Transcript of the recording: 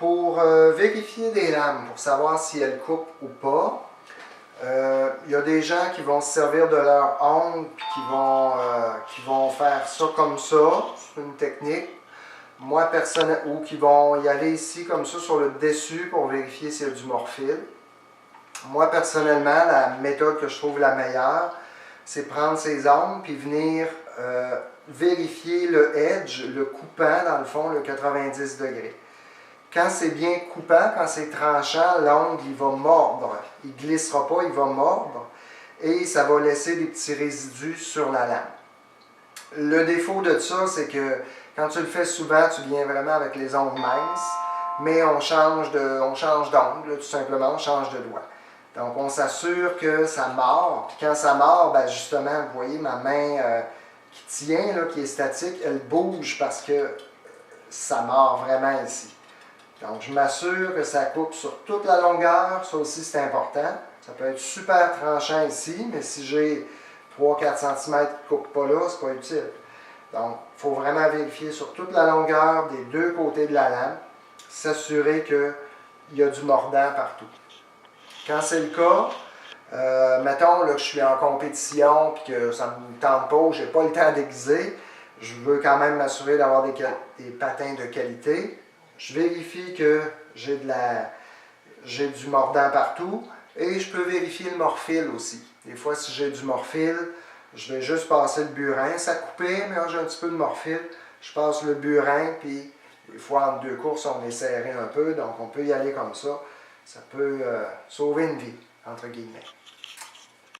Pour vérifier des lames, pour savoir si elles coupent ou pas, il y a des gens qui vont se servir de leur ongle et qui vont faire ça comme ça, c'est une technique. Moi, personnellement, ou qui vont y aller ici comme ça sur le dessus pour vérifier s'il y a du morphile. Moi, personnellement, la méthode que je trouve la meilleure, c'est prendre ces ongles puis venir vérifier le edge, le coupant dans le fond, le 90 degrés. Quand c'est bien coupant, quand c'est tranchant, l'ongle il va mordre. Il ne glissera pas, il va mordre et ça va laisser des petits résidus sur la lame. Le défaut de ça, c'est que quand tu le fais souvent, tu viens vraiment avec les ongles minces, mais on change d'ongle, tout simplement, on change de doigt. Donc on s'assure que ça mord, puis quand ça mord, ben justement, vous voyez ma main qui tient, là, qui est statique, elle bouge parce que ça mord vraiment ici. Donc, je m'assure que ça coupe sur toute la longueur. Ça aussi, c'est important. Ça peut être super tranchant ici, mais si j'ai 3-4 cm qui ne coupe pas là, c'est pas utile. Donc, il faut vraiment vérifier sur toute la longueur des deux côtés de la lame, s'assurer qu'il y a du mordant partout. Quand c'est le cas, mettons là, que je suis en compétition et que ça ne me tente pas, je n'ai pas le temps d'aiguiser, je veux quand même m'assurer d'avoir des patins de qualité. Je vérifie que j'ai du mordant partout et je peux vérifier le morphile aussi. Des fois, si j'ai du morphile, je vais juste passer le burin. Ça coupé, mais j'ai un petit peu de morphile. Je passe le burin, puis des fois, entre deux courses, on est serré un peu, donc on peut y aller comme ça. Ça peut sauver une vie, entre guillemets.